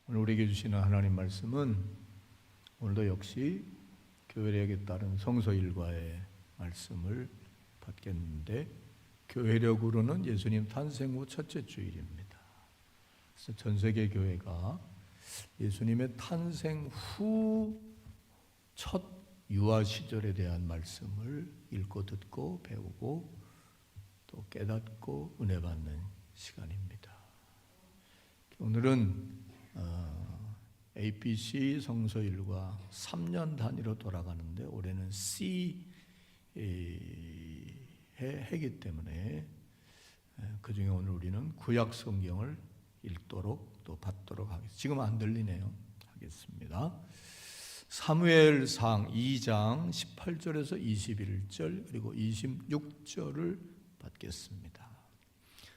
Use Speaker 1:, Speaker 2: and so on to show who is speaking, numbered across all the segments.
Speaker 1: 오늘 우리에게 주시는 하나님 말씀은 오늘도 역시 교회력에 따른 성서 일과의 말씀을 받겠는데, 교회력으로는 예수님 탄생 후 첫째 주일입니다. 그래서 전 세계 교회가 예수님의 탄생 후 첫 유아 시절에 대한 말씀을 읽고 듣고 배우고 또 깨닫고 은혜 받는 시간입니다. 오늘은 APC 성서 일과 3년 단위로 돌아가는데, 올해는 C 해이기 때문에 그 중에 오늘 우리는 구약 성경을 읽도록 또 받도록 하겠습니다. 지금 안 들리네요. 하겠습니다. 사무엘상 2장 18절에서 21절 그리고 26절을 받겠습니다.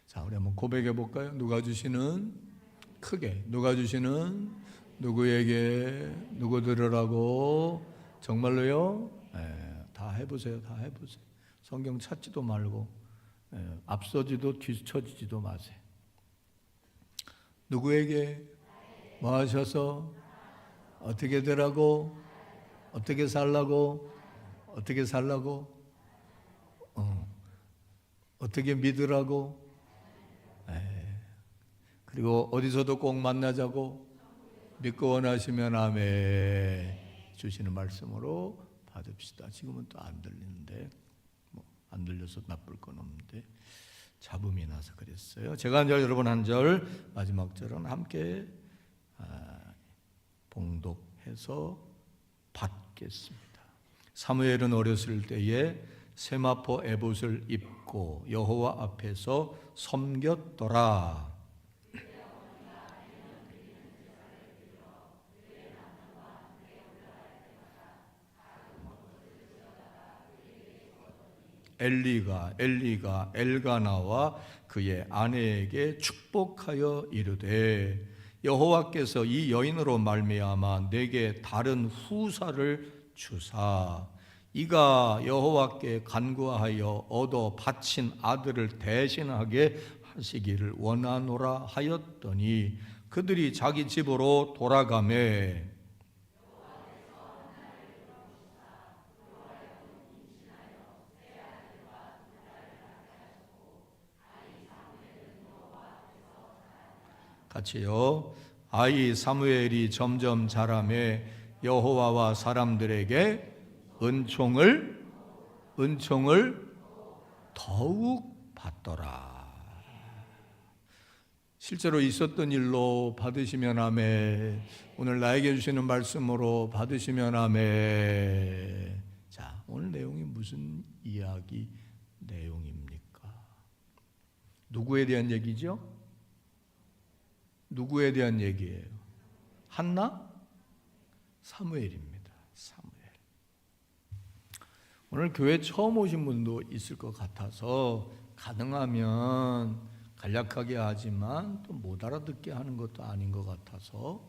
Speaker 1: 자, 우리 한번 고백해 볼까요? 누가 주시는, 크게 누가 주시는, 누구에게, 누구 들으라고, 정말로요? 다 해보세요. 다 해보세요. 성경 찾지도 말고 앞서지도 뒤처지지도 마세요. 누구에게 뭐 하셔서 어떻게 되라고, 어떻게 살라고, 어떻게 살라고, 어떻게 믿으라고, 그리고 어디서도 꼭 만나자고, 믿고 원하시면 아멘 주시는 말씀으로 받읍시다. 지금은 또 안 들리는데, 안 들려서 나쁠 건 없는데 잡음이 나서 그랬어요. 제가 한 절, 여러분 한 절, 마지막 절은 함께 봉독해서 받겠습니다. 사무엘은 어렸을 때에 세마포 에봇을 입고 여호와 앞에서 섬겼더라. 엘리가 엘가나와 그의 아내에게 축복하여 이르되, 여호와께서 이 여인으로 말미암아 내게 다른 후사를 주사 이가 여호와께 간구하여 얻어 바친 아들을 대신하게 하시기를 원하노라 하였더니, 그들이 자기 집으로 돌아가매 같이요. 아이 사무엘이 점점 자라매 여호와와 사람들에게 은총을 더욱 받더라. 실제로 있었던 일로 받으시면 아멘. 오늘 나에게 주시는 말씀으로 받으시면 아멘. 자, 오늘 내용이 무슨 이야기 내용입니까? 누구에 대한 얘기죠? 누구에 대한 얘기예요? 한나? 사무엘입니다. 사무엘. 오늘 교회 처음 오신 분도 있을 것 같아서 가능하면 간략하게 하지만 또 못 알아듣게 하는 것도 아닌 것 같아서,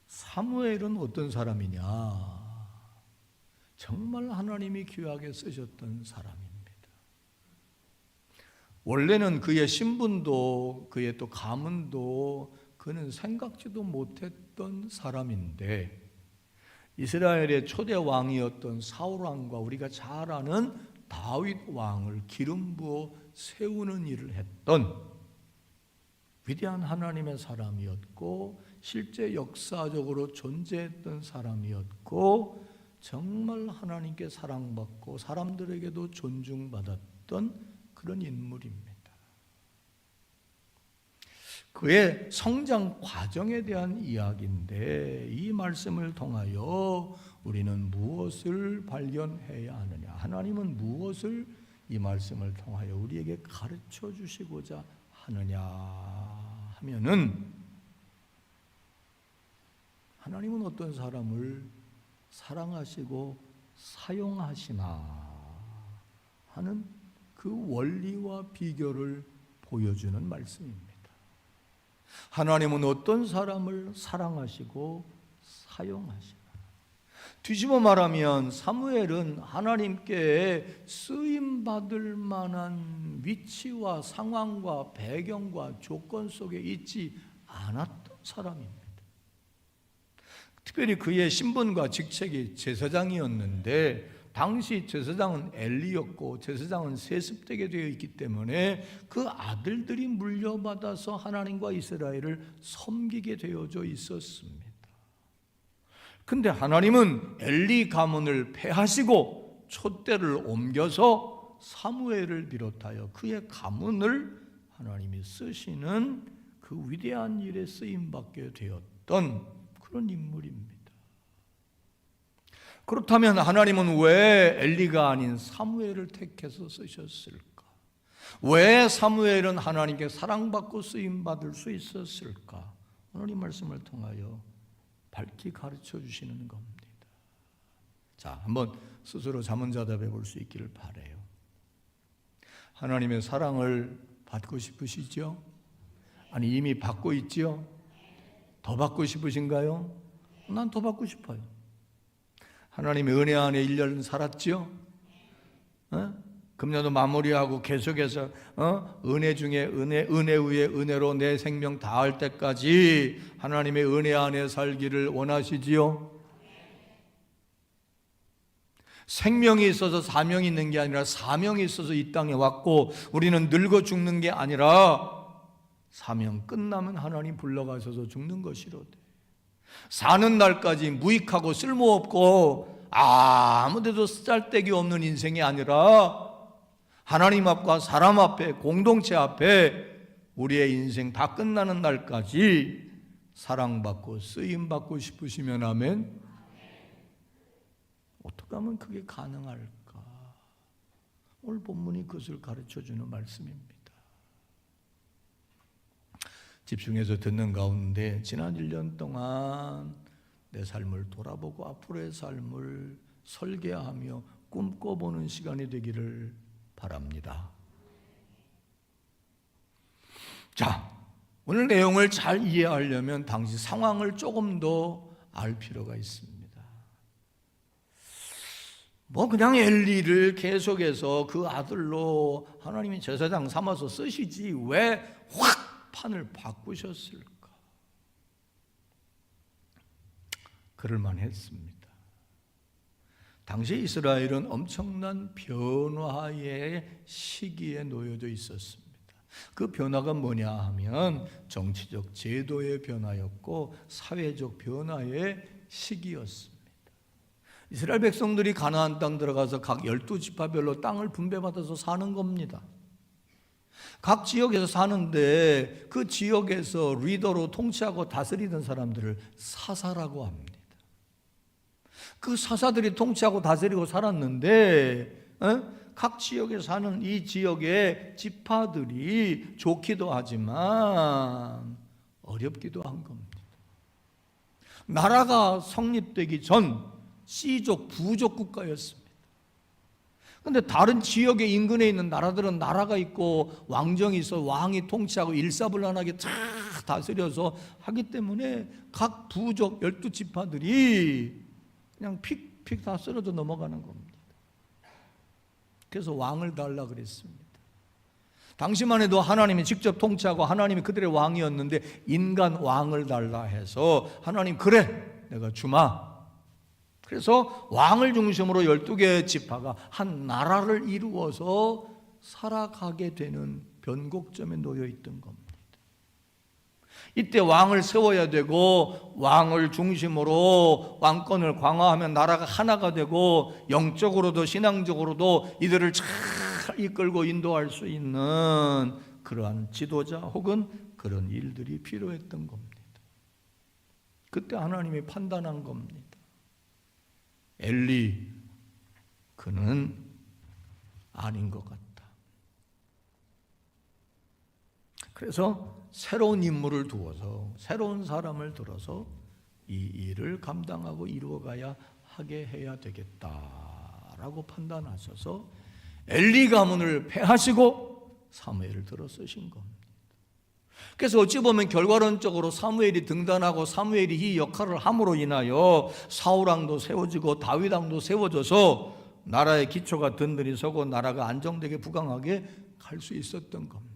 Speaker 1: 사무엘은 어떤 사람이냐? 정말 하나님이 귀하게 쓰셨던 사람입니다. 원래는 그의 신분도 그의 또 가문도 그는 생각지도 못했던 사람인데, 이스라엘의 초대 왕이었던 사울 왕과 우리가 잘 아는 다윗 왕을 기름 부어 세우는 일을 했던 위대한 하나님의 사람이었고, 실제 역사적으로 존재했던 사람이었고, 정말 하나님께 사랑받고 사람들에게도 존중받았던 그런 인물입니다. 그의 성장 과정에 대한 이야기인데, 이 말씀을 통하여 우리는 무엇을 발견해야 하느냐? 하나님은 무엇을 이 말씀을 통하여 우리에게 가르쳐 주시고자 하느냐 하면은, 하나님은 어떤 사람을 사랑하시고 사용하시나 하는 그 원리와 비결을 보여주는 말씀입니다. 하나님은 어떤 사람을 사랑하시고 사용하시나. 뒤집어 말하면 사무엘은 하나님께 쓰임받을 만한 위치와 상황과 배경과 조건 속에 있지 않았던 사람입니다. 특별히 그의 신분과 직책이 제사장이었는데 당시 제사장은 엘리였고 제사장은 세습되게 되어 있기 때문에 그 아들들이 물려받아서 하나님과 이스라엘을 섬기게 되어져 있었습니다. 근데 하나님은 엘리 가문을 폐하시고 촛대를 옮겨서 사무엘을 비롯하여 그의 가문을 하나님이 쓰시는 그 위대한 일에 쓰임받게 되었던 그런 인물입니다. 그렇다면 하나님은 왜 엘리가 아닌 사무엘을 택해서 쓰셨을까? 왜 사무엘은 하나님께 사랑받고 쓰임받을 수 있었을까? 오늘 이 말씀을 통하여 밝히 가르쳐 주시는 겁니다. 자, 한번 스스로 자문자답해 볼 수 있기를 바라요. 하나님의 사랑을 받고 싶으시죠? 아니 이미 받고 있지요? 더 받고 싶으신가요? 난 더 받고 싶어요. 하나님의 은혜 안에 1년 살았지요? 금년도 마무리하고 계속해서 은혜 중에 은혜 위에 은혜로 내 생명 다할 때까지 하나님의 은혜 안에 살기를 원하시지요? 생명이 있어서 사명이 있는 게 아니라 사명이 있어서 이 땅에 왔고 우리는 늙어 죽는 게 아니라 사명 끝나면 하나님 불러가셔서 죽는 것이로되 사는 날까지 무익하고 쓸모없고 아무데도 쓰잘데기 없는 인생이 아니라 하나님 앞과 사람 앞에 공동체 앞에 우리의 인생 다 끝나는 날까지 사랑받고 쓰임받고 싶으시면 아멘. 어떻게 하면 그게 가능할까? 오늘 본문이 그것을 가르쳐주는 말씀입니다. 집중해서 듣는 가운데 지난 1년 동안 내 삶을 돌아보고 앞으로의 삶을 설계하며 꿈꿔보는 시간이 되기를 바랍니다. 자, 오늘 내용을 잘 이해하려면 당시 상황을 조금 더 알 필요가 있습니다. 그냥 엘리를 계속해서 그 아들로 하나님이 제사장 삼아서 쓰시지 왜 확 판을 바꾸셨을까? 그럴만 했습니다. 당시 이스라엘은 엄청난 변화의 시기에 놓여져 있었습니다. 그 변화가 뭐냐 하면 정치적 제도의 변화였고 사회적 변화의 시기였습니다. 이스라엘 백성들이 가나안 땅 들어가서 각 12지파별로 땅을 분배받아서 사는 겁니다. 각 지역에서 사는데 그 지역에서 리더로 통치하고 다스리던 사람들을 사사라고 합니다. 그 사사들이 통치하고 다스리고 살았는데 각 지역에 사는 이 지역의 지파들이 좋기도 하지만 어렵기도 한 겁니다. 나라가 성립되기 전 C족, 부족 국가였습니다. 그런데 다른 지역의 인근에 있는 나라들은 나라가 있고 왕정이 있어 왕이 통치하고 일사불란하게 쫙 다스려서 하기 때문에 각 부족 12지파들이 그냥 픽픽 다 쓰러져 넘어가는 겁니다. 그래서 왕을 달라 그랬습니다. 당시만 해도 하나님이 직접 통치하고 하나님이 그들의 왕이었는데 인간 왕을 달라 해서 하나님 그래 내가 주마. 그래서 왕을 중심으로 12개의 지파가 한 나라를 이루어서 살아가게 되는 변곡점에 놓여 있던 겁니다. 이때 왕을 세워야 되고 왕을 중심으로 왕권을 강화하면 나라가 하나가 되고 영적으로도 신앙적으로도 이들을 잘 이끌고 인도할 수 있는 그러한 지도자 혹은 그런 일들이 필요했던 겁니다. 그때 하나님이 판단한 겁니다. 엘리 그는 아닌 것 같다. 그래서 새로운 인물을 두어서 새로운 사람을 들어서 이 일을 감당하고 이루어가야 하게 해야 되겠다라고 판단하셔서 엘리 가문을 폐하시고 사무엘을 들어 쓰신 겁니다. 그래서 어찌 보면 결과론적으로 사무엘이 등단하고 사무엘이 이 역할을 함으로 인하여 사울왕도 세워지고 다윗왕도 세워져서 나라의 기초가 든든히 서고 나라가 안정되게 부강하게 갈 수 있었던 겁니다.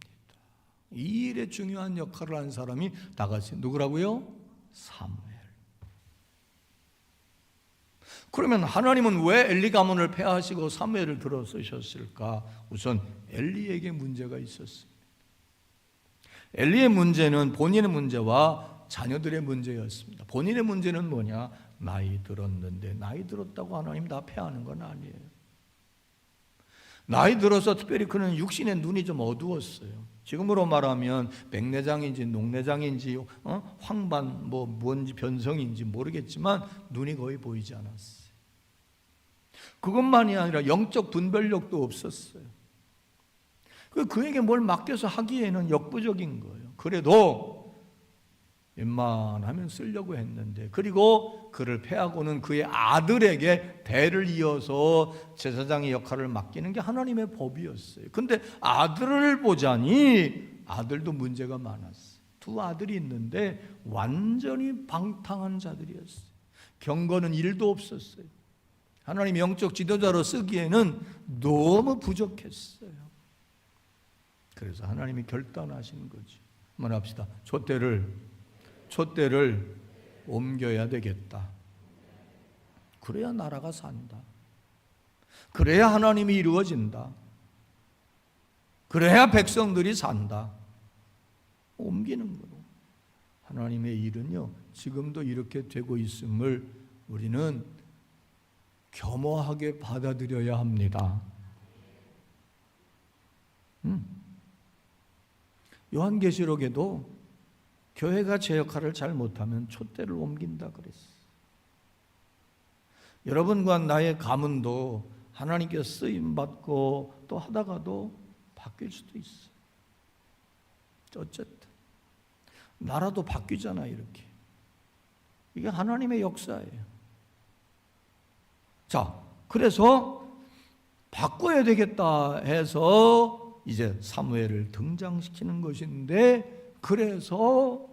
Speaker 1: 이 일에 중요한 역할을 한 사람이 다 같이 누구라고요? 사무엘. 그러면 하나님은 왜 엘리 가문을 폐하시고 사무엘을 들어 쓰셨을까? 우선 엘리에게 문제가 있었습니다. 엘리의 문제는 본인의 문제와 자녀들의 문제였습니다. 본인의 문제는 뭐냐? 나이 들었는데, 나이 들었다고 하나님 다 폐하는 건 아니에요. 나이 들어서 특별히 그는 육신의 눈이 좀 어두웠어요. 지금으로 말하면 백내장인지 녹내장인지 황반 뭔지 변성인지 모르겠지만 눈이 거의 보이지 않았어요. 그것만이 아니라 영적 분별력도 없었어요. 그에게 뭘 맡겨서 하기에는 역부족인 거예요. 그래도 웬만하면 쓰려고 했는데, 그리고 그를 폐하고는 그의 아들에게 대를 이어서 제사장의 역할을 맡기는 게 하나님의 법이었어요. 근데 아들을 보자니 아들도 문제가 많았어요. 두 아들이 있는데 완전히 방탕한 자들이었어요. 경건은 1도 없었어요. 하나님 영적 지도자로 쓰기에는 너무 부족했어요. 그래서 하나님이 결단하신 거죠. 한번 합시다. 촛대를 옮겨야 되겠다. 그래야 나라가 산다. 그래야 하나님이 이루어진다. 그래야 백성들이 산다. 옮기는 거로. 하나님의 일은요, 지금도 이렇게 되고 있음을 우리는 겸허하게 받아들여야 합니다. 요한계시록에도 교회가 제 역할을 잘 못하면 촛대를 옮긴다 그랬어요. 여러분과 나의 가문도 하나님께 쓰임받고 또 하다가도 바뀔 수도 있어요. 어쨌든 나라도 바뀌잖아. 이렇게 이게 하나님의 역사예요. 자, 그래서 바꿔야 되겠다 해서 이제 사무엘을 등장시키는 것인데, 그래서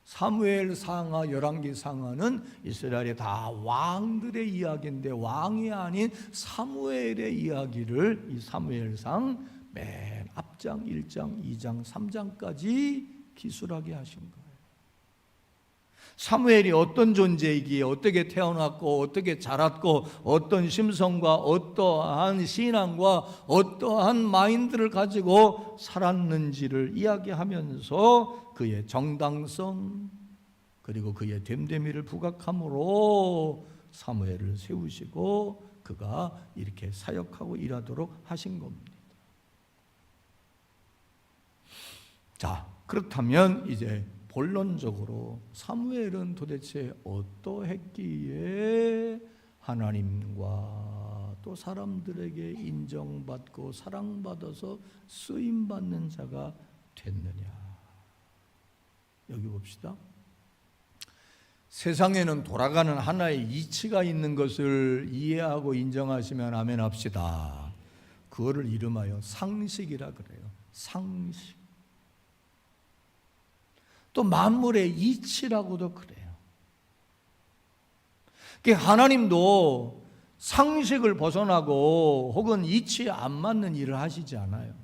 Speaker 1: 사무엘 상하, 열왕기 상하는 이스라엘의 다 왕들의 이야기인데 왕이 아닌 사무엘의 이야기를 이 사무엘상 맨 앞장 1장, 2장, 3장까지 기술하게 하신 거예요. 사무엘이 어떤 존재이기에 어떻게 태어났고 어떻게 자랐고 어떤 심성과 어떠한 신앙과 어떠한 마인드를 가지고 살았는지를 이야기하면서 그의 정당성 그리고 그의 됨됨이를 부각함으로 사무엘을 세우시고 그가 이렇게 사역하고 일하도록 하신 겁니다. 자, 그렇다면 이제 본론적으로 사무엘은 도대체 어떠했기에 하나님과 또 사람들에게 인정받고 사랑받아서 쓰임받는 자가 됐느냐. 여기 봅시다. 세상에는 돌아가는 하나의 이치가 있는 것을 이해하고 인정하시면 아멘 합시다. 그거를 이름하여 상식이라 그래요. 상식. 또 만물의 이치라고도 그래요. 하나님도 상식을 벗어나고 혹은 이치에 안 맞는 일을 하시지 않아요.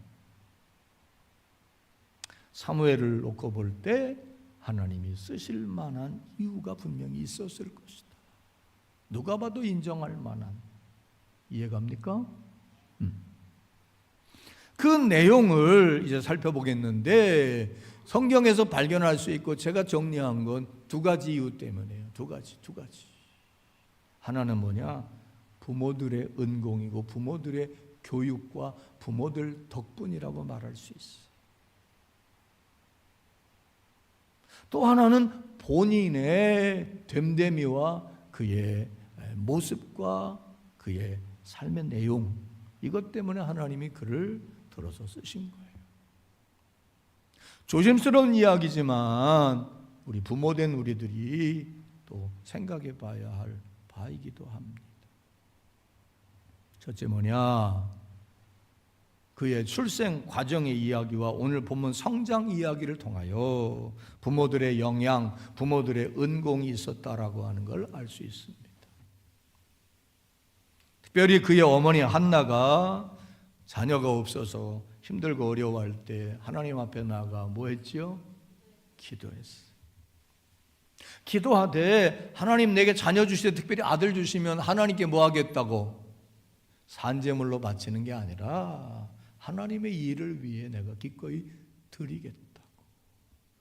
Speaker 1: 사무엘을 놓고 볼 때 하나님이 쓰실 만한 이유가 분명히 있었을 것이다. 누가 봐도 인정할 만한. 이해갑니까? 그 내용을 이제 살펴보겠는데 성경에서 발견할 수 있고 제가 정리한 건 두 가지 이유 때문이에요. 두 가지. 하나는 뭐냐? 부모들의 은공이고 부모들의 교육과 부모들 덕분이라고 말할 수 있어요. 또 하나는 본인의 됨됨이와 그의 모습과 그의 삶의 내용, 이것 때문에 하나님이 그를 들어서 쓰신 거예요. 조심스러운 이야기지만 우리 부모된 우리들이 또 생각해 봐야 할 바이기도 합니다. 첫째 뭐냐? 그의 출생 과정의 이야기와 오늘 본문 성장 이야기를 통하여 부모들의 영향, 부모들의 은공이 있었다라고 하는 걸 알 수 있습니다. 특별히 그의 어머니 한나가 자녀가 없어서 힘들고 어려워할 때 하나님 앞에 나가 뭐 했지요? 기도했어요. 기도하되 하나님 내게 자녀 주시되 특별히 아들 주시면 하나님께 뭐 하겠다고? 산제물로 바치는 게 아니라 하나님의 일을 위해 내가 기꺼이 드리겠다고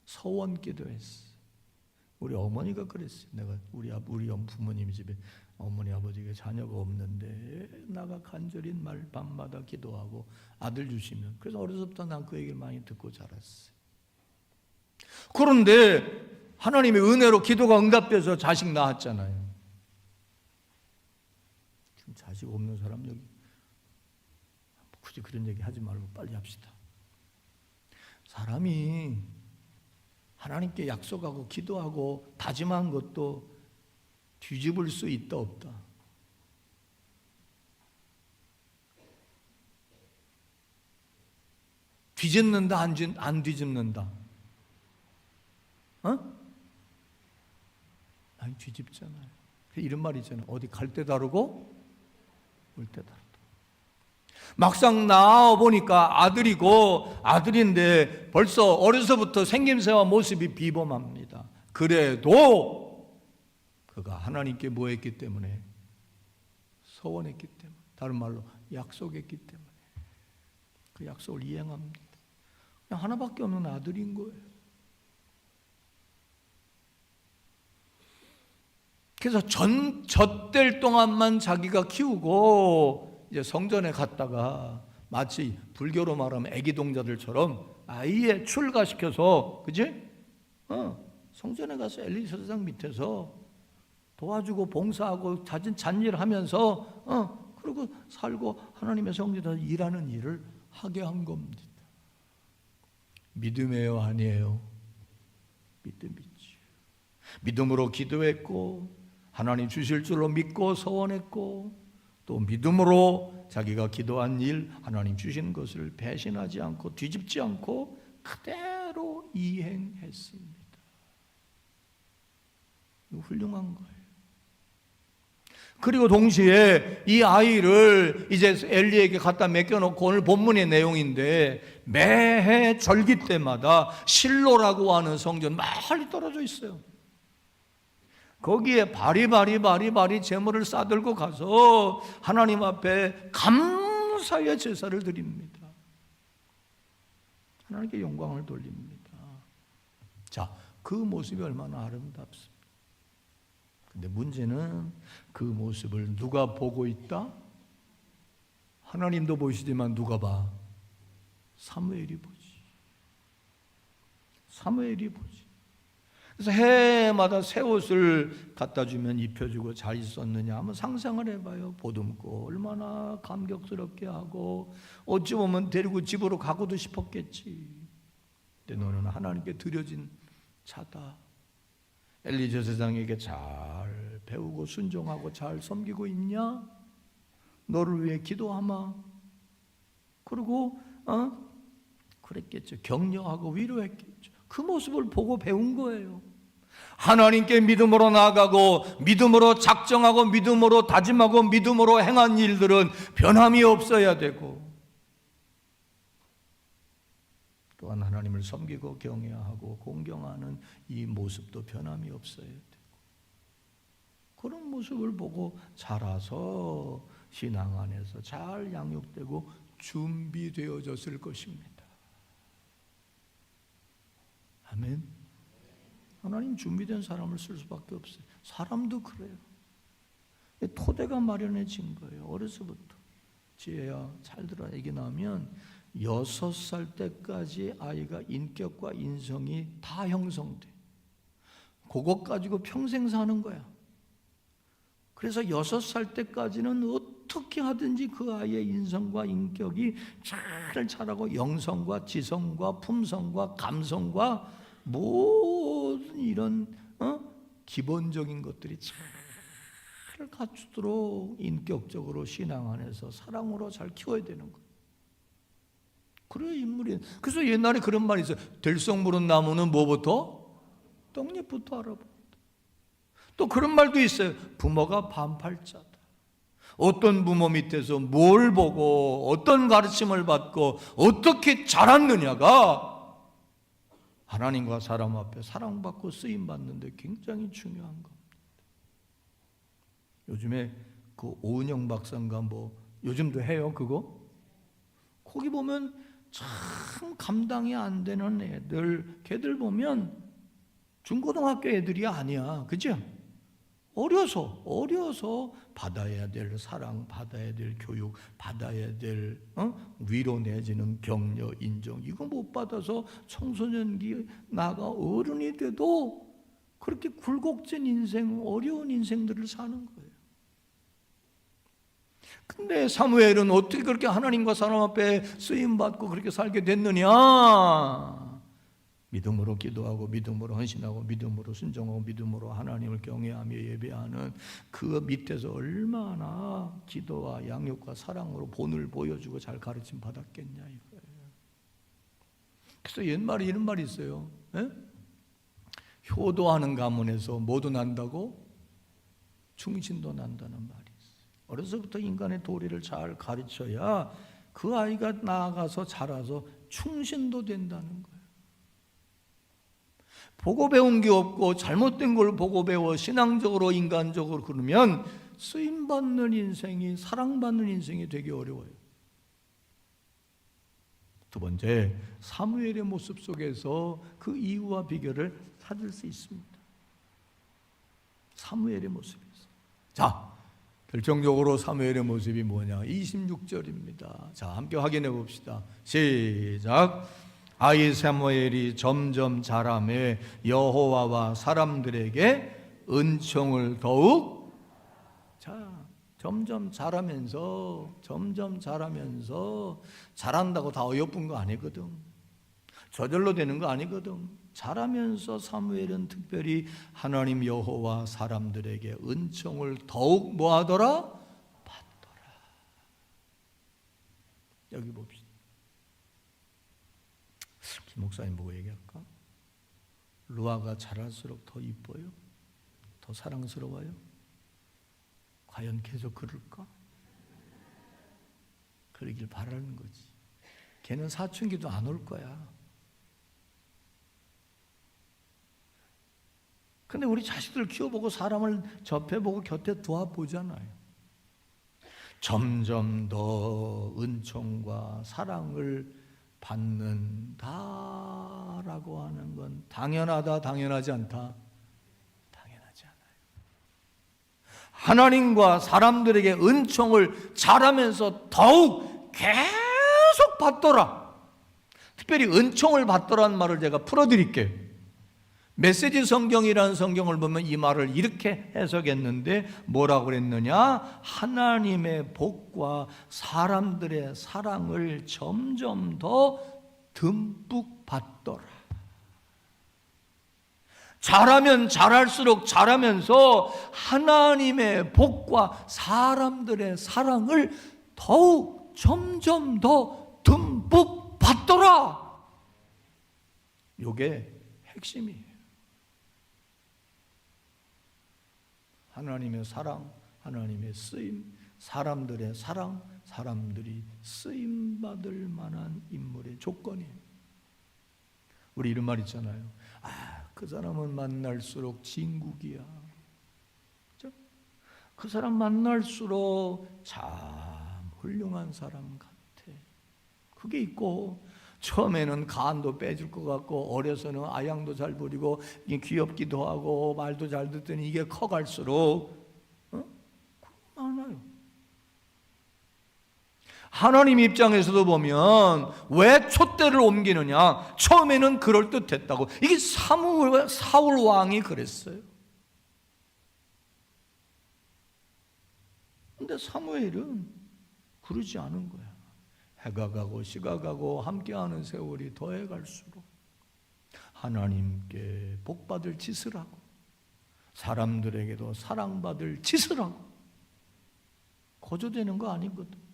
Speaker 1: 서원 기도했어. 우리 어머니가 그랬어요. 내가 우리 부모님 집에 어머니 아버지가 자녀가 없는데 나가 간절히 말 밤마다 기도하고 아들 주시면, 그래서 어려서부터 난 그 얘기를 많이 듣고 자랐어요. 그런데 하나님의 은혜로 기도가 응답돼서 자식 낳았잖아요. 지금 자식 없는 사람 여기 굳이 그런 얘기 하지 말고 빨리 합시다. 사람이 하나님께 약속하고 기도하고 다짐한 것도 뒤집을 수 있다 없다? 뒤집는다 안 뒤집는다? 아니 뒤집잖아요. 이런 말이 있잖아요. 어디 갈 때 다르고 올 때 다르다. 막상 나와보니까 아들인데 벌써 어려서부터 생김새와 모습이 비범합니다. 그래도 그가 하나님께 뭐 했기 때문에? 서원했기 때문에, 다른 말로 약속했기 때문에 그 약속을 이행합니다. 그냥 하나밖에 없는 아들인 거예요. 그래서 젖될 동안만 자기가 키우고 이제 성전에 갔다가 마치 불교로 말하면 애기 동자들처럼 아예 출가시켜서, 그지? 성전에 가서 엘리 제사장 밑에서 도와주고 봉사하고 잔일을 하면서 그리고 살고 하나님의 성전에서 일하는 일을 하게 한 겁니다. 믿음이에요, 아니에요? 믿음이지. 믿음으로 기도했고 하나님 주실 줄로 믿고 서원했고, 또 믿음으로 자기가 기도한 일 하나님 주신 것을 배신하지 않고 뒤집지 않고 그대로 이행했습니다. 훌륭한 거예요. 그리고 동시에 이 아이를 이제 엘리에게 갖다 맡겨놓고, 오늘 본문의 내용인데 매해 절기 때마다 실로라고 하는 성전 멀리 떨어져 있어요. 거기에 바리바리 제물을 싸들고 가서 하나님 앞에 감사의 제사를 드립니다. 하나님께 영광을 돌립니다. 자, 그 모습이 얼마나 아름답습니다. 근데 문제는 그 모습을 누가 보고 있다? 하나님도 보시지만 누가 봐? 사무엘이 보지. 사무엘이 보지. 그래서 해마다 새 옷을 갖다 주면 입혀주고 잘 있었느냐 한번 상상을 해봐요. 보듬고 얼마나 감격스럽게 하고, 어찌 보면 데리고 집으로 가고도 싶었겠지. 근데 너는 하나님께 드려진 자다. 엘리 제사장에게 잘 배우고 순종하고 잘 섬기고 있냐? 너를 위해 기도하마. 그리고 그랬겠죠. 격려하고 위로했겠죠. 그 모습을 보고 배운 거예요. 하나님께 믿음으로 나아가고 믿음으로 작정하고 믿음으로 다짐하고 믿음으로 행한 일들은 변함이 없어야 되고, 또한 하나님을 섬기고 경외하고 공경하는 이 모습도 변함이 없어야 되고, 그런 모습을 보고 자라서 신앙 안에서 잘 양육되고 준비되어졌을 것입니다. 아멘. 하나님 준비된 사람을 쓸 수밖에 없어요. 사람도 그래요. 토대가 마련해진 거예요. 어려서부터. 지혜야 잘 들어. 애기 나오면 6살 때까지 아이가 인격과 인성이 다 형성돼. 그것 가지고 평생 사는 거야. 그래서 6살 때까지는 어떻게 하든지 그 아이의 인성과 인격이 잘 자라고 영성과 지성과 품성과 감성과 모든 이런 기본적인 것들이 잘 갖추도록 인격적으로 신앙 안에서 사랑으로 잘 키워야 되는 거예요. 그래야 인물이. 그래서 옛날에 그런 말이 있어요. 들성 무른 나무는 뭐부터? 떡잎부터 알아본다. 또 그런 말도 있어요. 부모가 반팔자다. 어떤 부모 밑에서 뭘 보고 어떤 가르침을 받고 어떻게 자랐느냐가 하나님과 사람 앞에 사랑받고 쓰임받는데 굉장히 중요한 겁니다. 요즘에 그 오은영 박사인가 요즘도 해요 그거? 거기 보면 참 감당이 안 되는 애들, 걔들 보면 중고등학교 애들이 아니야, 그죠? 어려서 받아야 될 사랑, 받아야 될 교육, 받아야 될 위로 내지는 격려, 인정, 이거 못 받아서 청소년기 나가 어른이 돼도 그렇게 굴곡진 인생, 어려운 인생들을 사는 거예요. 근데 사무엘은 어떻게 그렇게 하나님과 사람 앞에 쓰임받고 그렇게 살게 됐느냐? 믿음으로 기도하고 믿음으로 헌신하고 믿음으로 순종하고 믿음으로 하나님을 경외하며 예배하는 그 밑에서 얼마나 기도와 양육과 사랑으로 본을 보여주고 잘 가르침 받았겠냐 이거예요. 그래서 옛말에 이런 말이 있어요. 에? 효도하는 가문에서 뭐도 난다고? 충신도 난다는 말이 있어요. 어려서부터 인간의 도리를 잘 가르쳐야 그 아이가 나아가서 자라서 충신도 된다는 거예요. 보고 배운 게 없고 잘못된 걸 보고 배워 신앙적으로 인간적으로 그러면 쓰임받는 인생이, 사랑받는 인생이 되게 어려워요. 두 번째, 사무엘의 모습 속에서 그 이유와 비결을 찾을 수 있습니다. 사무엘의 모습이었어요. 자, 결정적으로 사무엘의 모습이 뭐냐? 26절입니다. 자, 함께 확인해 봅시다. 시작. 아이 사무엘이 점점 자라매 여호와와 사람들에게 은총을 더욱, 점점 자라면서 자란다고 다 어여쁜 거 아니거든. 저절로 되는 거 아니거든. 자라면서 사무엘은 특별히 하나님 여호와 사람들에게 은총을 더욱 뭐하더라? 받더라. 여기 봅시다. 김 목사님 보고 얘기할까? 루아가 자랄수록 더 이뻐요? 더 사랑스러워요? 과연 계속 그럴까? 그러길 바라는 거지. 걔는 사춘기도 안 올 거야. 근데 우리 자식들 키워보고 사람을 접해보고 곁에 두어보잖아요. 점점 더 은총과 사랑을 받는다라고 하는 건 당연하다, 당연하지 않다? 당연하지 않아요. 하나님과 사람들에게 은총을 잘하면서 더욱 계속 받더라. 특별히 은총을 받더라는 말을 제가 풀어드릴게요. 메시지 성경이라는 성경을 보면 이 말을 이렇게 해석했는데 뭐라고 그랬느냐? 하나님의 복과 사람들의 사랑을 점점 더 듬뿍 받더라. 잘하면 잘할수록 잘하면서 하나님의 복과 사람들의 사랑을 더욱 점점 더 듬뿍 받더라. 이게 핵심이에요. 하나님의 사랑, 하나님의 쓰임, 사람들의 사랑, 사람들이 쓰임받을 만한 인물의 조건이에요. 우리 이런 말 있잖아요. 그 사람은 만날수록 진국이야. 그렇죠? 그 사람 만날수록 참 훌륭한 사람 같아. 그게 있고 처음에는 간도 빼줄 것 같고 어려서는 아양도 잘 부리고 귀엽기도 하고 말도 잘 듣더니 이게 커갈수록 많아요. 하나님 입장에서도 보면 왜 촛대를 옮기느냐? 처음에는 그럴듯했다고. 이게 사울 왕이 그랬어요. 근데 사무엘은 그러지 않은 거야. 해가 가고 시가 가고 함께하는 세월이 더해갈수록 하나님께 복받을 짓을 하고 사람들에게도 사랑받을 짓을 하고 거저되는 거 아니거든.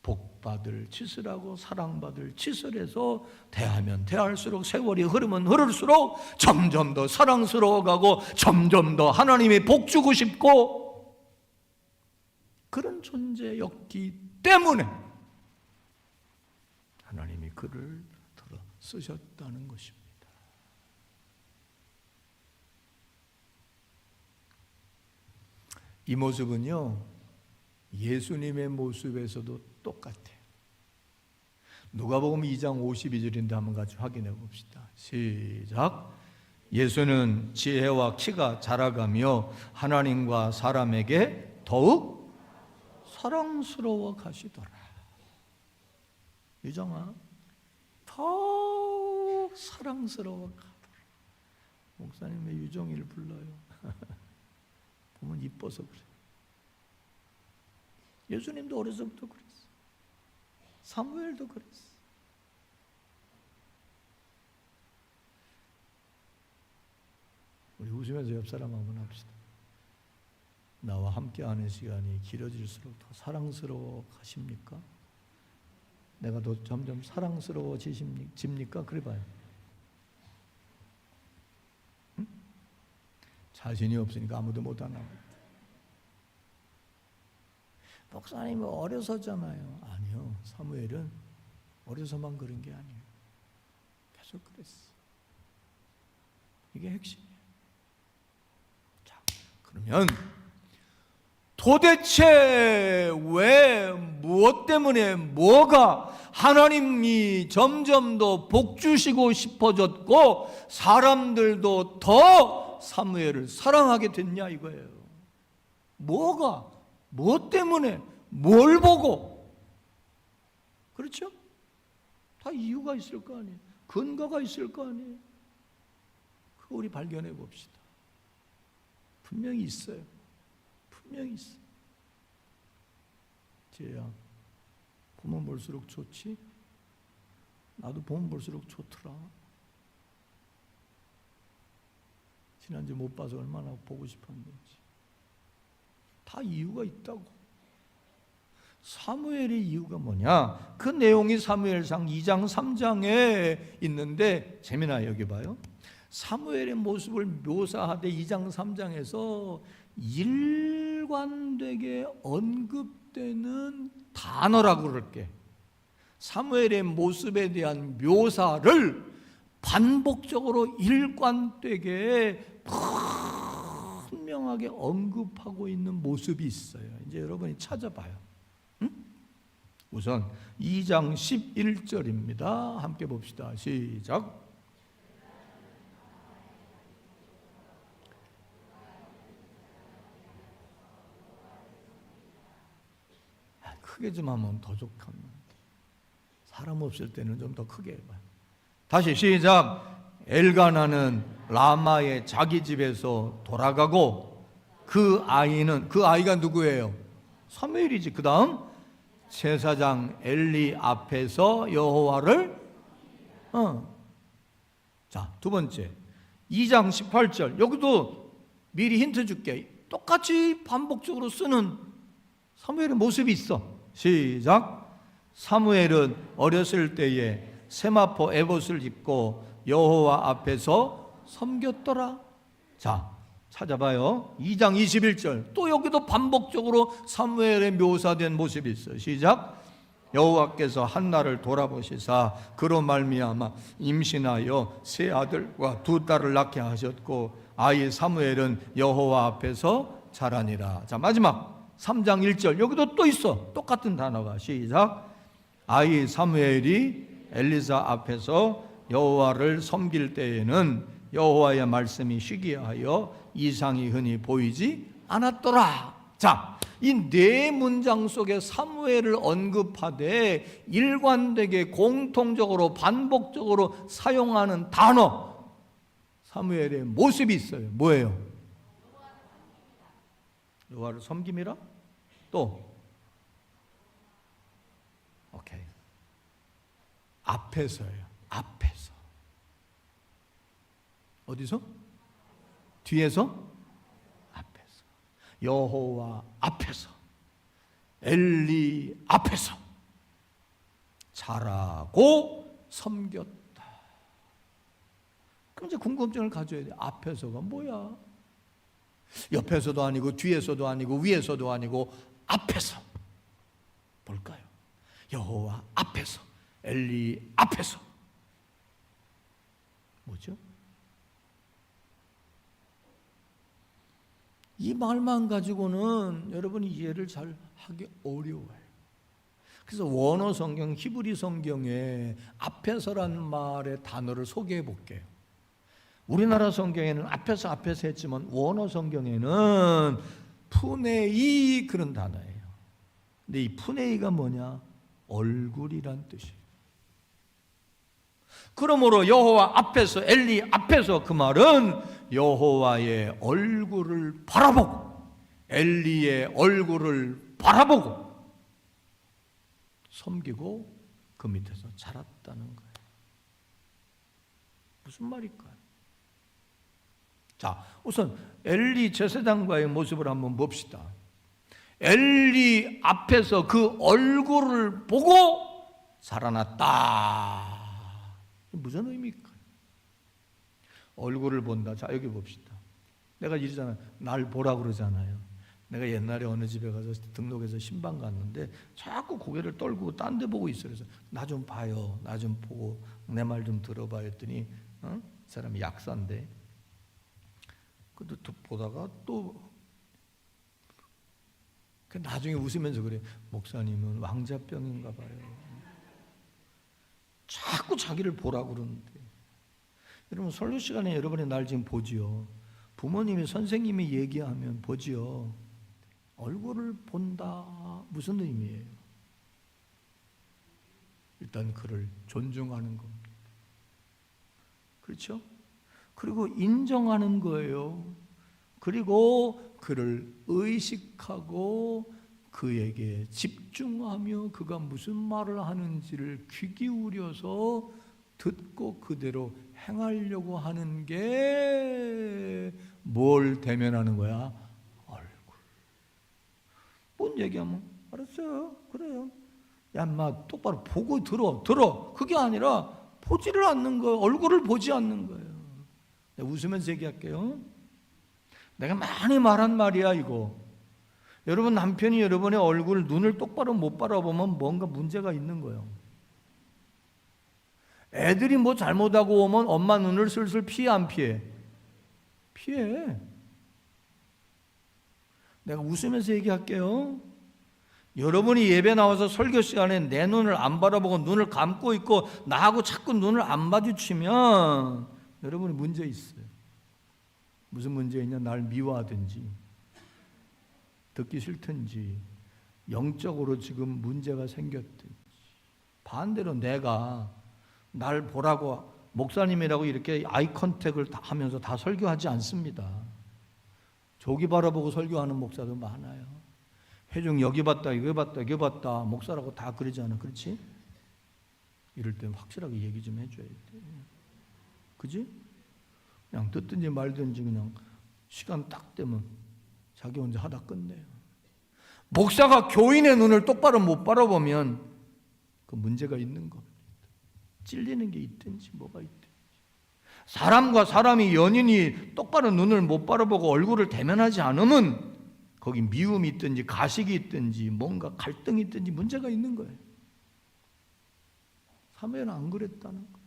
Speaker 1: 복받을 짓을 하고 사랑받을 짓을 해서 대하면 대할수록 세월이 흐르면 흐를수록 점점 더 사랑스러워가고 점점 더 하나님이 복 주고 싶고 그런 존재였기 때문에 하나님이 그를 들어 쓰셨다는 것입니다. 이 모습은요, 예수님의 모습에서도 똑같아요. 누가복음 2장 52절인데 한번 같이 확인해 봅시다. 시작. 예수는 지혜와 키가 자라가며 하나님과 사람에게 더욱 사랑스러워 가시더라. 유정아, 더욱 사랑스러워 가더라. 목사님 왜 유정이를 불러요? 보면 이뻐서 그래. 예수님도 어려서부터 그랬어. 사무엘도 그랬어. 우리 웃으면서 옆 사람 한번 합시다. 나와 함께하는 시간이 길어질수록 더 사랑스러워 가십니까? 내가 더 점점 사랑스러워집니까? 그래 봐요. 응? 자신이 없으니까 아무도 못하나. 목사님 어려서잖아요. 아니요. 사무엘은 어려서만 그런 게 아니에요. 계속 그랬어. 이게 핵심이에요. 자, 그러면 도대체 왜, 무엇 때문에, 뭐가 하나님이 점점 더 복 주시고 싶어졌고 사람들도 더 사무엘을 사랑하게 됐냐 이거예요. 뭐가, 무엇 때문에, 뭘 보고? 그렇죠? 다 이유가 있을 거 아니에요. 근거가 있을 거 아니에요. 그거 우리 발견해 봅시다. 분명히 있어요. 분명히 있어. 쟤야, 보면 볼수록 좋지? 나도 보면 볼수록 좋더라. 지난주 못 봐서 얼마나 보고 싶었는지. 다 이유가 있다고. 사무엘의 이유가 뭐냐? 그 내용이 사무엘상 2장 3장에 있는데 재미나 여기 봐요. 사무엘의 모습을 묘사하되 2장 3장에서 일관되게 언급되는 단어라고 그럴게. 사무엘의 모습에 대한 묘사를 반복적으로 일관되게 분명하게 언급하고 있는 모습이 있어요. 이제 여러분이 찾아봐요. 응? 우선 2장 11절입니다. 함께 봅시다. 시작. 크게 좀 하면 더 좋겠네. 사람 없을 때는 좀 더 크게 해봐요. 다시 시작. 엘가나는 라마의 자기 집에서 돌아가고 그 아이가 누구예요? 사무엘이지. 그 다음 제사장 엘리 앞에서 여호와를 자, 두 번째 2장 18절 여기도 미리 힌트 줄게. 똑같이 반복적으로 쓰는 사무엘의 모습이 있어. 시작. 사무엘은 어렸을 때에 세마포 에봇을 입고 여호와 앞에서 섬겼더라. 자, 찾아봐요. 2장 21절 또 여기도 반복적으로 사무엘의 묘사된 모습이 있어요. 시작. 여호와께서 한나를 돌아보시사 그로 말미암아 임신하여 세 아들과 두 딸을 낳게 하셨고 아이 사무엘은 여호와 앞에서 자라니라. 자, 마지막 3장 1절 여기도 또 있어. 똑같은 단어가. 시작. 아이 사무엘이 엘리사 앞에서 여호와를 섬길 때에는 여호와의 말씀이 시기하여 이상이 흔히 보이지 않았더라. 자, 이 네 문장 속에 사무엘을 언급하되 일관되게 공통적으로 반복적으로 사용하는 단어 사무엘의 모습이 있어요. 뭐예요? 여호와를 섬김이라? 또 오케이. 앞에서예요. 앞에서. 어디서? 뒤에서? 앞에서. 여호와 앞에서. 엘리 앞에서. 자라고 섬겼다. 그럼 이제 궁금증을 가져야 돼. 앞에서가 뭐야? 옆에서도 아니고 뒤에서도 아니고 위에서도 아니고 앞에서. 뭘까요? 여호와 앞에서. 엘리 앞에서. 뭐죠? 이 말만 가지고는 여러분이 이해를 잘 하기 어려워요. 그래서 원어 성경, 히브리 성경에 앞에서란 말의 단어를 소개해 볼게요. 우리나라 성경에는 앞에서 했지만 원어 성경에는 푸네이 그런 단어예요. 근데 이 푸네이가 뭐냐? 얼굴이란 뜻이에요. 그러므로 여호와 앞에서, 엘리 앞에서, 그 말은 여호와의 얼굴을 바라보고 엘리의 얼굴을 바라보고 섬기고 그 밑에서 자랐다는 거예요. 무슨 말일까요? 자, 우선 엘리 제사장과의 모습을 한번 봅시다. 엘리 앞에서 그 얼굴을 보고 살아났다. 무슨 의미일까요? 얼굴을 본다. 자, 여기 봅시다. 내가 이러잖아요. 날 보라 그러잖아요. 내가 옛날에 어느 집에 가서 등록해서 신방 갔는데 자꾸 고개를 떨고 딴 데 보고 있어요. 그래서 나 좀 봐요. 나 좀 보고 내 말 좀 들어봐 했더니 이 사람이 약사인데 그것도 보다가 또 나중에 웃으면서 그래. 목사님은 왕자병인가 봐요. 자꾸 자기를 보라고 그러는데, 여러분 설교 시간에 여러분이 날 지금 보지요. 부모님이 선생님이 얘기하면 보지요. 얼굴을 본다 무슨 의미예요? 일단 그를 존중하는 겁니다. 그렇죠? 그리고 인정하는 거예요. 그리고 그를 의식하고 그에게 집중하며 그가 무슨 말을 하는지를 귀 기울여서 듣고 그대로 행하려고 하는 게 뭘 대면하는 거야? 얼굴. 뭔 얘기하면 알았어요. 그래요. 야, 인마 똑바로 보고 들어. 그게 아니라 보지를 않는 거예요. 얼굴을 보지 않는 거예요. 내가 웃으면서 얘기할게요. 내가 많이 말한 말이야 이거. 여러분 남편이 여러분의 얼굴 눈을 똑바로 못 바라보면 뭔가 문제가 있는 거예요. 애들이 뭐 잘못하고 오면 엄마 눈을 슬슬 피해 안 피해? 피해. 내가 웃으면서 얘기할게요. 여러분이 예배 나와서 설교 시간에 내 눈을 안 바라보고 눈을 감고 있고 나하고 자꾸 눈을 안 마주치면 여러분이 문제 있어요. 무슨 문제 있냐? 날 미워하든지 듣기 싫든지 영적으로 지금 문제가 생겼든지. 반대로 내가 날 보라고 목사님이라고 이렇게 아이 컨택을 다 하면서 다 설교하지 않습니다. 저기 바라보고 설교하는 목사도 많아요. 회중 여기 봤다 여기 봤다 여기 봤다 목사라고 다 그러잖아. 그렇지? 이럴 때 확실하게 얘기 좀 해줘야 돼. 그지? 그냥 듣든지 말든지 그냥 시간 딱 되면 자기 혼자 하다 끝내요. 목사가 교인의 눈을 똑바로 못 바라보면 그 문제가 있는 겁니다. 찔리는 게 있든지 뭐가 있든지. 사람과 사람이 연인이 똑바로 눈을 못 바라보고 얼굴을 대면하지 않으면 거기 미움이 있든지 가식이 있든지 뭔가 갈등이 있든지 문제가 있는 거예요. 사무엘은 안 그랬다는 거예요.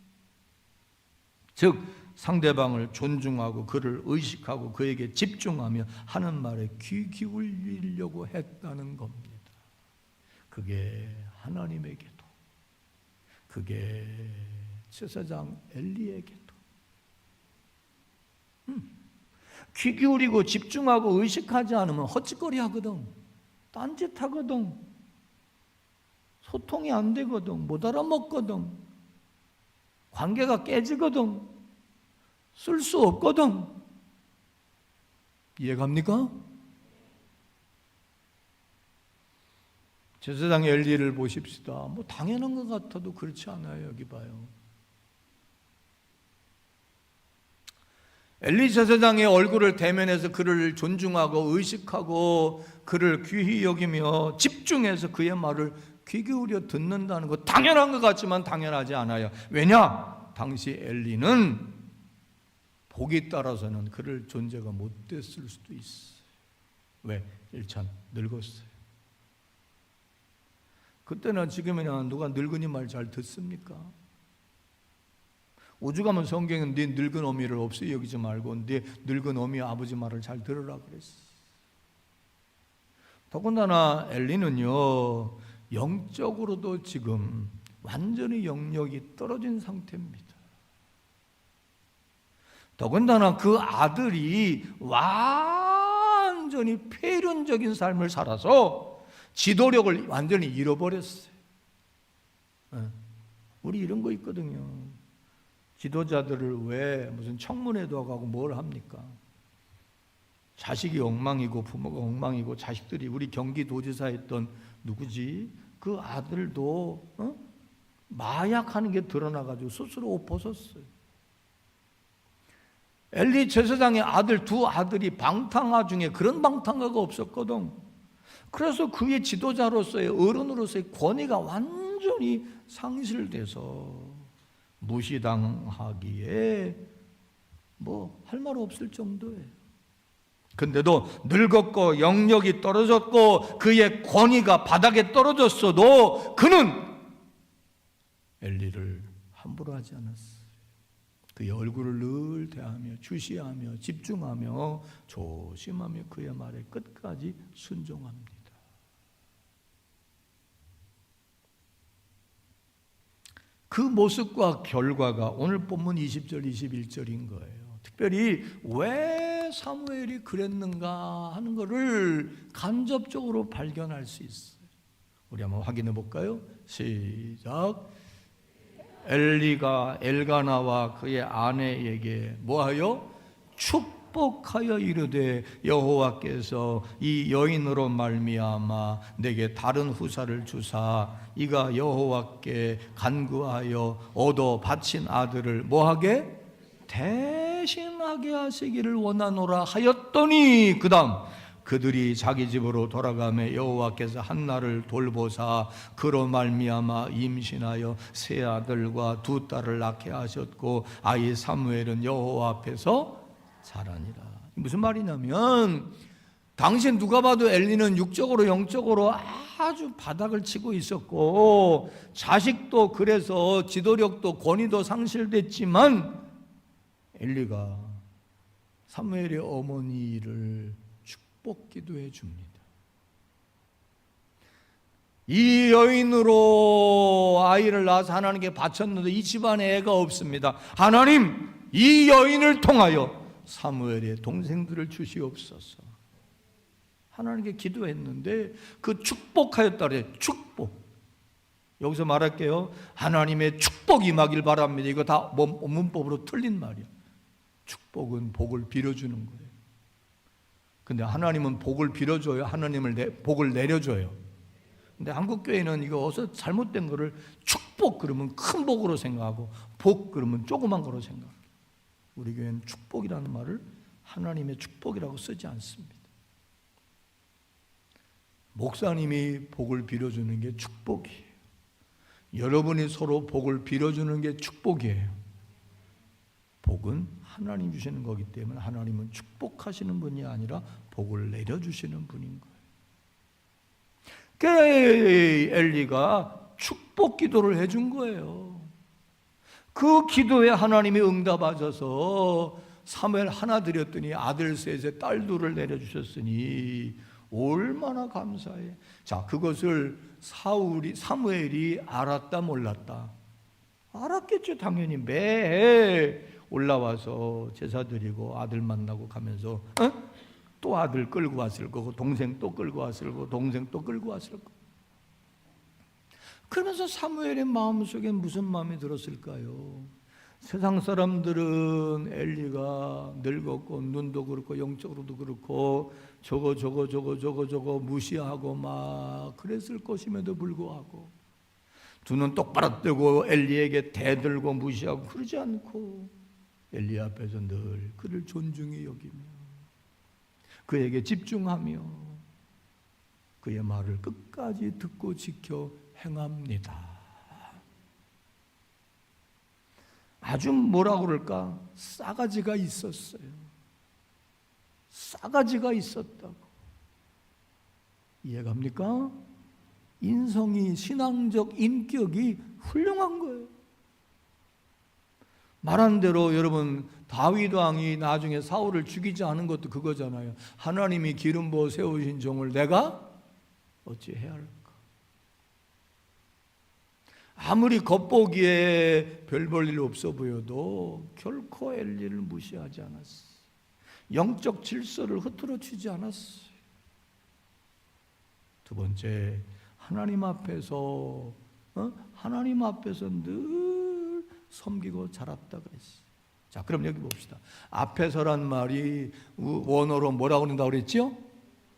Speaker 1: 즉 상대방을 존중하고 그를 의식하고 그에게 집중하며 하는 말에 귀 기울이려고 했다는 겁니다. 그게 하나님의 기도, 그게 제사장 엘리의 기도. 귀 기울이고 집중하고 의식하지 않으면 헛짓거리 하거든. 딴짓 하거든. 소통이 안 되거든. 못 알아먹거든. 관계가 깨지거든. 쓸 수 없거든. 이해갑니까? 제사장 엘리를 보십시다. 뭐 당연한 것 같아도 그렇지 않아요. 여기 봐요. 엘리 제사장의 얼굴을 대면해서 그를 존중하고 의식하고 그를 귀히 여기며 집중해서 그의 말을 귀 기울여 듣는다는 것 당연한 것 같지만 당연하지 않아요. 왜냐? 당시 엘리는 복이 따라서는 그를 존재가 못 됐을 수도 있어요. 왜? 일단 늙었어요. 그때나 지금이나 누가 늙은이 말 잘 듣습니까? 오죽하면 성경은 네 늙은 어미를 없이 여기지 말고 네 늙은 어미 아버지 말을 잘 들으라 그랬어. 더군다나 엘리는요, 영적으로도 지금 완전히 영역이 떨어진 상태입니다. 더군다나 그 아들이 완전히 폐륜적인 삶을 살아서 지도력을 완전히 잃어버렸어요. 우리 이런 거 있거든요. 지도자들을 왜 무슨 청문회도 가고 뭘 합니까? 자식이 엉망이고 부모가 엉망이고 자식들이, 우리 경기도지사 했던 누구지? 그 아들도 마약하는 게 드러나가지고 스스로 옷 벗었어요. 엘리 제사장의 아들, 두 아들이 방탕아 중에 그런 방탕아가 없었거든. 그래서 그의 지도자로서의, 어른으로서의 권위가 완전히 상실돼서 무시당하기에 뭐 할 말 없을 정도예요. 근데도 늙었고 영역이 떨어졌고 그의 권위가 바닥에 떨어졌어도 그는 엘리를 함부로 하지 않았어요. 그의 얼굴을 늘 대하며 주시하며 집중하며 조심하며 그의 말에 끝까지 순종합니다. 그 모습과 결과가 오늘 본문 20절 21절인 거예요. 특별히 왜 사무엘이 그랬는가 하는 것을 간접적으로 발견할 수 있어요. 우리 한번 확인해 볼까요? 시작. 엘리가 엘가나와 그의 아내에게 뭐하여? 축복하여 이르되 여호와께서 이 여인으로 말미암아 내게 다른 후사를 주사 이가 여호와께 간구하여 얻어 바친 아들을 뭐하게? 대신하게 하시기를 원하노라 하였더니 그 다음 그들이 자기 집으로 돌아가매 여호와께서 한나를 돌보사 그로 말미암아 임신하여 세 아들과 두 딸을 낳게 하셨고 아이 사무엘은 여호와 앞에서 자라니라. 무슨 말이냐면 당시 누가 봐도 엘리는 육적으로 영적으로 아주 바닥을 치고 있었고 자식도 그래서 지도력도 권위도 상실됐지만 엘리가 사무엘의 어머니를 축복 기도해 줍니다. 이 여인으로 아이를 낳아서 하나님께 바쳤는데 이 집안에 애가 없습니다. 하나님, 이 여인을 통하여 사무엘의 동생들을 주시옵소서. 하나님께 기도했는데 그 축복하였다 그래요. 축복. 여기서 말할게요. 하나님의 축복이 임하길 바랍니다. 이거 다 문법으로 틀린 말이야. 축복은 복을 빌어주는 거예요. 근데 하나님은 복을 빌어줘요? 하나님을 복을 내려줘요? 근데 한국교회는 이거 어서 잘못된 거를 축복 그러면 큰 복으로 생각하고 복 그러면 조그만 거로 생각해요. 우리 교회는 축복이라는 말을 하나님의 축복이라고 쓰지 않습니다. 목사님이 복을 빌어주는 게 축복이에요. 여러분이 서로 복을 빌어주는 게 축복이에요. 복은 하나님 주시는 거기 때문에 하나님은 축복하시는 분이 아니라 복을 내려주시는 분인 거예요. 엘리가 축복 기도를 해준 거예요. 그 기도에 하나님이 응답하셔서 사무엘 하나 드렸더니 아들 셋에 딸 둘을 내려주셨으니 얼마나 감사해. 자, 그것을 사무엘이 알았다 몰랐다? 알았겠죠. 당연히 매해 올라와서 제사 드리고 아들 만나고 가면서 또 아들 끌고 왔을 거고 동생 또 끌고 왔을 거고 동생 또 끌고 왔을 거고. 그러면서 사무엘의 마음속에 무슨 마음이 들었을까요? 세상 사람들은 엘리가 늙었고 눈도 그렇고 영적으로도 그렇고 저거 무시하고 막 그랬을 것임에도 불구하고 두 눈 똑바로 뜨고 엘리에게 대들고 무시하고 그러지 않고 엘리 앞에서 늘 그를 존중히 여기며 그에게 집중하며 그의 말을 끝까지 듣고 지켜 행합니다. 아주 뭐라 그럴까? 싸가지가 있었어요. 싸가지가 있었다고. 이해갑니까? 인성이, 신앙적 인격이 훌륭한 거예요. 말한 대로 여러분 다윗 왕이 나중에 사울을 죽이지 않은 것도 그거잖아요. 하나님이 기름 부어 세우신 종을 내가 어찌해야 할까? 아무리 겉보기에 별 볼 일 없어 보여도 결코 엘리를 무시하지 않았어요. 영적 질서를 흐트러치지 않았어요. 두 번째, 하나님 앞에서 늘 섬기고 자랐다가 있어요. 자, 그럼 여기 봅시다. 앞에서란 말이 원어로 뭐라고 그런다고 그랬죠?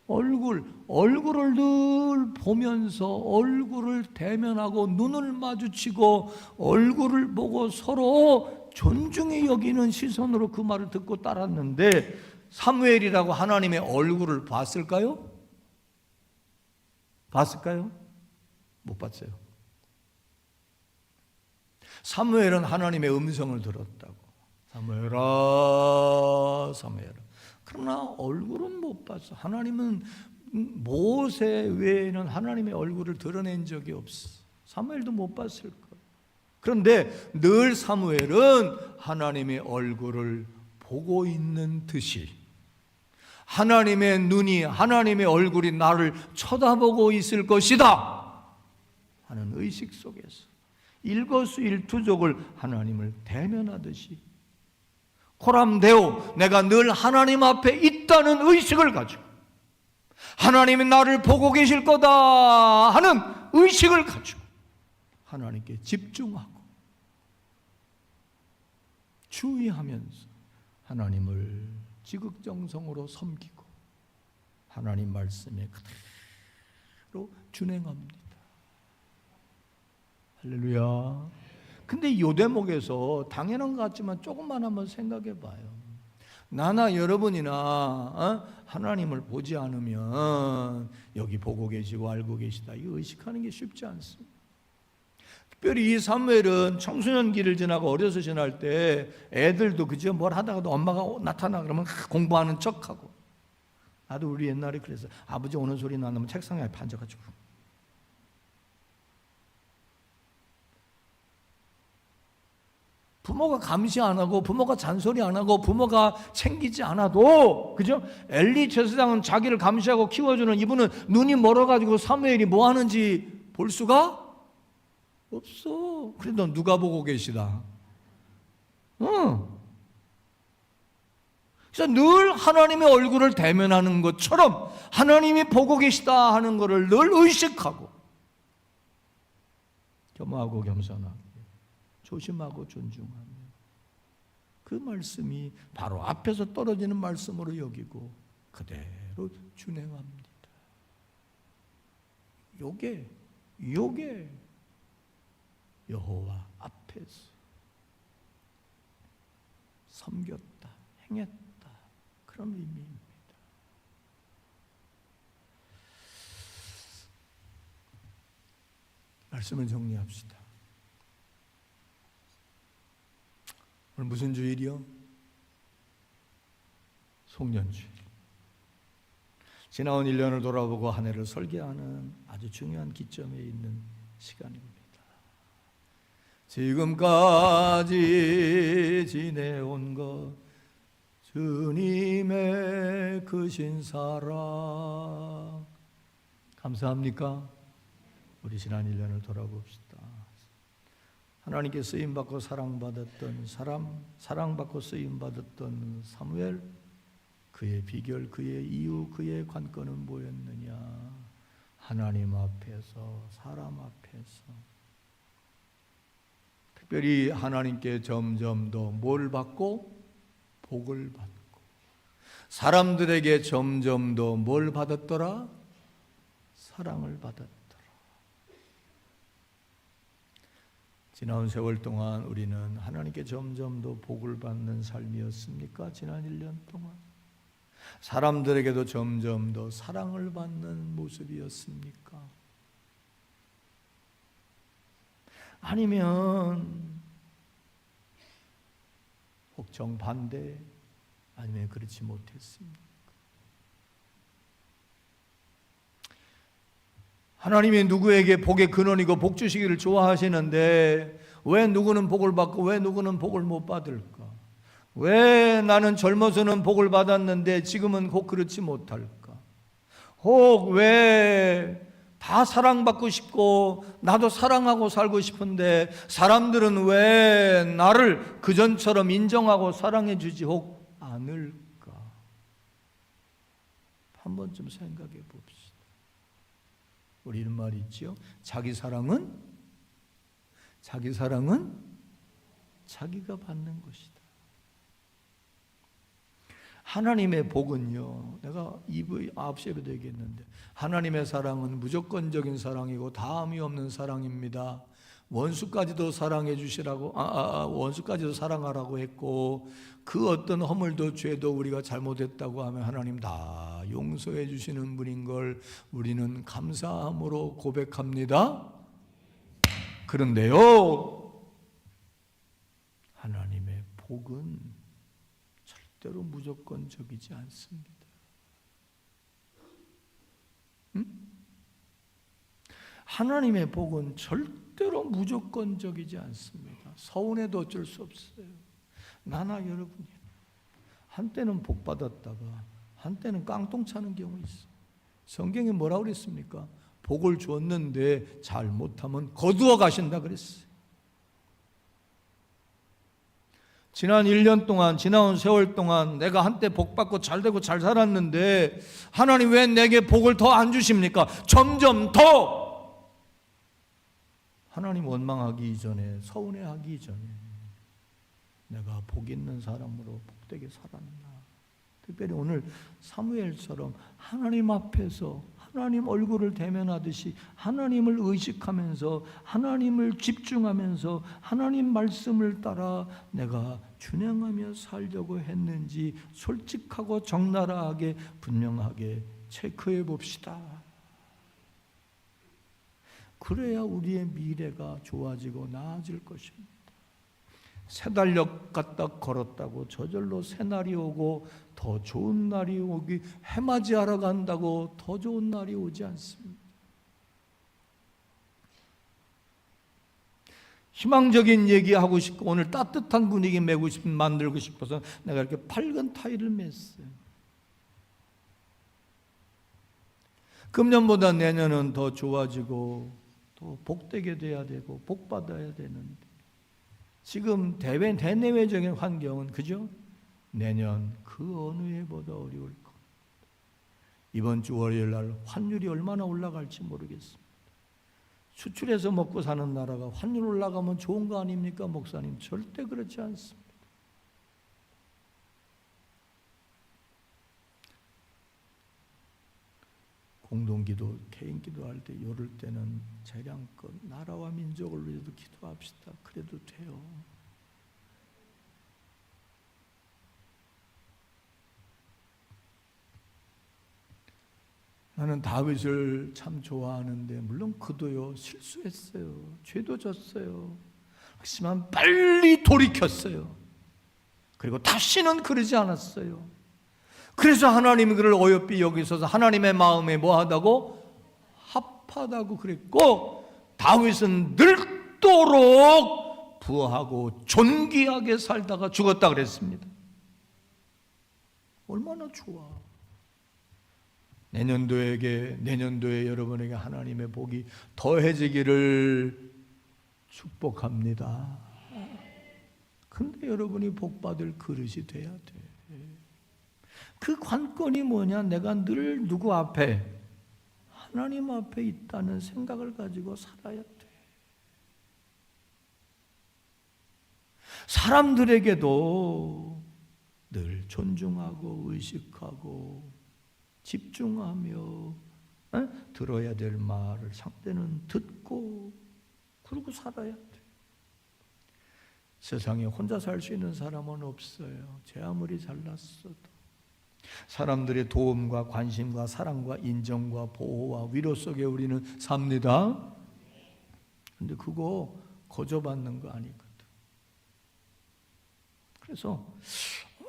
Speaker 1: 얼굴을 늘 보면서 얼굴을 대면하고 눈을 마주치고 얼굴을 보고 서로 존중히 여기는 시선으로 그 말을 듣고 따랐는데, 사무엘이라고 하나님의 얼굴을 봤을까요? 못 봤어요. 사무엘은 하나님의 음성을 들었다고. 사무엘아. 그러나 얼굴은 못 봤어. 하나님은 모세 외에는 하나님의 얼굴을 드러낸 적이 없어. 사무엘도 못 봤을 거야. 그런데 늘 사무엘은 하나님의 얼굴을 보고 있는 듯이, 하나님의 눈이, 하나님의 얼굴이 나를 쳐다보고 있을 것이다 하는 의식 속에서 일거수일투족을 하나님을 대면하듯이 코람데오, 내가 늘 하나님 앞에 있다는 의식을 가지고 하나님이 나를 보고 계실 거다 하는 의식을 가지고 하나님께 집중하고 주의하면서 하나님을 지극정성으로 섬기고 하나님 말씀에 그대로 준행합니다. 할렐루야. 근데 이 대목에서 당연한 것 같지만 조금만 한번 생각해 봐요. 나나 여러분이나 하나님을 보지 않으면 여기 보고 계시고 알고 계시다 이 의식하는 게 쉽지 않습니다. 특별히 이 사무엘은 청소년기를 지나고 어려서 지날 때 애들도 그죠? 뭘 하다가도 엄마가 나타나 그러면 공부하는 척하고, 나도 우리 옛날에 그랬어. 아버지 오는 소리 나면 책상에 앞에 앉아가지고 부모가 감시 안 하고 부모가 잔소리 안 하고 부모가 챙기지 않아도, 그죠? 엘리 제사장은 자기를 감시하고 키워주는 이분은 눈이 멀어가지고 사무엘이 뭐 하는지 볼 수가 없어. 그래도 누가 보고 계시다. 그래서 늘 하나님의 얼굴을 대면하는 것처럼 하나님이 보고 계시다 하는 것을 늘 의식하고 겸허하고 겸손하게 조심하고 존중하며 그 말씀이 바로 앞에서 떨어지는 말씀으로 여기고 그대로 준행합니다. 요게 여호와 앞에서 섬겼다, 행했다 그런 의미입니다. 말씀을 정리합시다. 오늘 무슨 주일이요? 송년주일. 지나온 1년을 돌아보고 한 해를 설계하는 아주 중요한 기점에 있는 시간입니다. 지금까지 지내온 것 주님의 크신 사랑 감사합니까? 우리 지난 1년을 돌아봅시다. 하나님께 쓰임받고 사랑받았던 사람, 사랑받고 쓰임받았던 사무엘, 그의 비결, 그의 이유, 그의 관건은 뭐였느냐? 하나님 앞에서, 사람 앞에서 특별히 하나님께 점점 더 뭘 받고? 복을 받고, 사람들에게 점점 더 뭘 받았더라? 사랑을 받았더라. 지나온 세월 동안 우리는 하나님께 점점 더 복을 받는 삶이었습니까? 지난 1년 동안 사람들에게도 점점 더 사랑을 받는 모습이었습니까? 아니면 혹 정반대, 아니면 그렇지 못했습니까? 하나님이 누구에게 복의 근원이고 복 주시기를 좋아하시는데 왜 누구는 복을 받고 왜 누구는 복을 못 받을까? 왜 나는 젊어서는 복을 받았는데 지금은 곧 그렇지 못할까? 혹 왜 다 사랑받고 싶고 나도 사랑하고 살고 싶은데 사람들은 왜 나를 그전처럼 인정하고 사랑해 주지 혹 않을까? 한 번쯤 생각해 봅시다. 우리는 말이죠. 자기 사랑은 자기가 받는 것이다. 하나님의 복은요, 내가 9시 예배도 얘기했는데 하나님의 사랑은 무조건적인 사랑이고 다함이 없는 사랑입니다. 원수까지도 사랑해 주시라고 원수까지도 사랑하라고 했고 그 어떤 허물도 죄도 우리가 잘못했다고 하면 하나님 다 용서해 주시는 분인 걸 우리는 감사함으로 고백합니다. 그런데요, 하나님의 복은 절대로 무조건적이지 않습니다. 하나님의 복은 절대로 무조건적이지 않습니다. 서운해도 어쩔 수 없어요. 나나 여러분이 한때는 복 받았다가 한때는 깡통 차는 경우 있어요. 성경에 뭐라고 그랬습니까? 복을 줬는데 잘못하면 거두어 가신다 그랬어요. 지난 1년 동안, 지나온 세월 동안 내가 한때 복 받고 잘 되고 잘 살았는데 하나님 왜 내게 복을 더 안 주십니까? 점점 더 하나님 원망하기 이전에, 서운해하기 전에 내가 복 있는 사람으로 복되게 살았나. 특별히 오늘 사무엘처럼 하나님 앞에서 하나님 얼굴을 대면하듯이 하나님을 의식하면서 하나님을 집중하면서 하나님 말씀을 따라 내가 준행하며 살려고 했는지 솔직하고 적나라하게 분명하게 체크해 봅시다. 그래야 우리의 미래가 좋아지고 나아질 것입니다. 새달력 갖다 걸었다고 저절로 새날이 오고 더 좋은 날이 오기, 해맞이하러 간다고 더 좋은 날이 오지 않습니다. 희망적인 얘기하고 싶고 오늘 따뜻한 분위기 만들고 싶어서 내가 이렇게 밝은 타일을 맸어요. 금년보다 내년은 더 좋아지고 더 복되게 돼야 되고 복 받아야 되는데 지금 대내외적인 환경은 그죠? 내년 그 어느 해보다 어려울 겁니다. 이번 주 월요일 날 환율이 얼마나 올라갈지 모르겠습니다. 수출해서 먹고 사는 나라가 환율 올라가면 좋은 거 아닙니까? 목사님, 절대 그렇지 않습니다. 공동기도, 개인기도 할 때 요럴 때는 재량껏 나라와 민족을 위해서 기도합시다. 그래도 돼요. 나는 다윗을 참 좋아하는데 물론 그도요 실수했어요. 죄도 졌어요. 하지만 빨리 돌이켰어요. 그리고 다시는 그러지 않았어요. 그래서 하나님이 그를 어여삐 여기셔서 하나님의 마음에 뭐하다고? 합하다고 그랬고 다윗은 늙도록 부하고 존귀하게 살다가 죽었다 그랬습니다. 얼마나 좋아. 내년도에 여러분에게 하나님의 복이 더해지기를 축복합니다. 근데 여러분이 복받을 그릇이 돼야 돼. 그 관건이 뭐냐? 내가 늘 누구 앞에? 하나님 앞에 있다는 생각을 가지고 살아야 돼. 사람들에게도 늘 존중하고 의식하고 집중하며 들어야 될 말을 상대는 듣고 그러고 살아야 돼. 세상에 혼자 살 수 있는 사람은 없어요. 제 아무리 잘났어도. 사람들의 도움과 관심과 사랑과 인정과 보호와 위로 속에 우리는 삽니다. 근데 그거 거저받는 거 아니거든. 그래서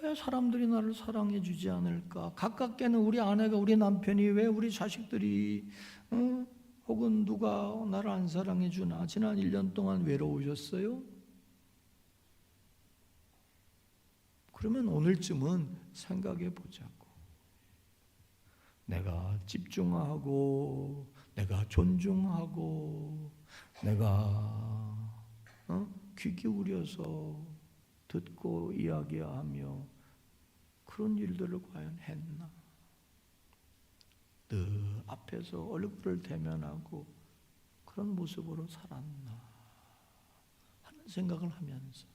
Speaker 1: 왜 사람들이 나를 사랑해 주지 않을까? 가깝게는 우리 아내가, 우리 남편이, 왜 우리 자식들이 혹은 누가 나를 안 사랑해 주나? 지난 1년 동안 외로우셨어요? 그러면 오늘쯤은 생각해 보자고. 내가 집중하고, 내가 존중하고, 내가 귀 기울여서 듣고 이야기하며 그런 일들을 과연 했나? 늘 앞에서 얼굴을 대면하고 그런 모습으로 살았나 하는 생각을 하면서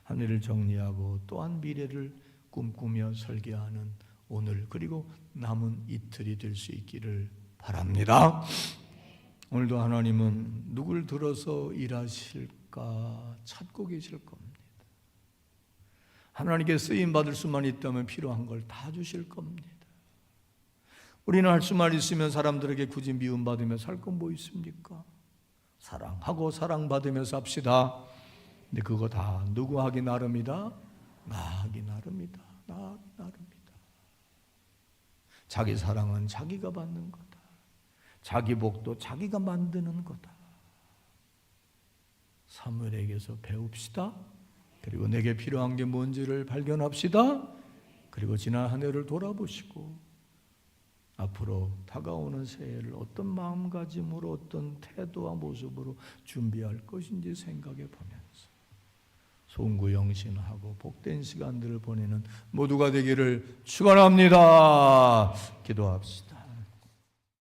Speaker 1: 하늘을 정리하고 또한 미래를 꿈꾸며 설계하는 오늘 그리고 남은 이틀이 될 수 있기를 바랍니다. 오늘도 하나님은 누굴 들어서 일하실까 찾고 계실 겁니다. 하나님께 쓰임받을 수만 있다면 필요한 걸 다 주실 겁니다. 우리는 할 수만 있으면 사람들에게 굳이 미움받으며 살 건 뭐 있습니까? 사랑하고 사랑받으며 삽시다. 근데 그거 다 누구 하기 나름이다? 나 하기 나름이다. 나 하기 나름이다. 자기 사랑은 자기가 받는 거다. 자기 복도 자기가 만드는 거다. 사무엘에게서 배웁시다. 그리고 내게 필요한 게 뭔지를 발견합시다. 그리고 지난 한 해를 돌아보시고 앞으로 다가오는 새해를 어떤 마음가짐으로 어떤 태도와 모습으로 준비할 것인지 생각해 보면서 송구영신하고 복된 시간들을 보내는 모두가 되기를 축원합니다. 기도합시다.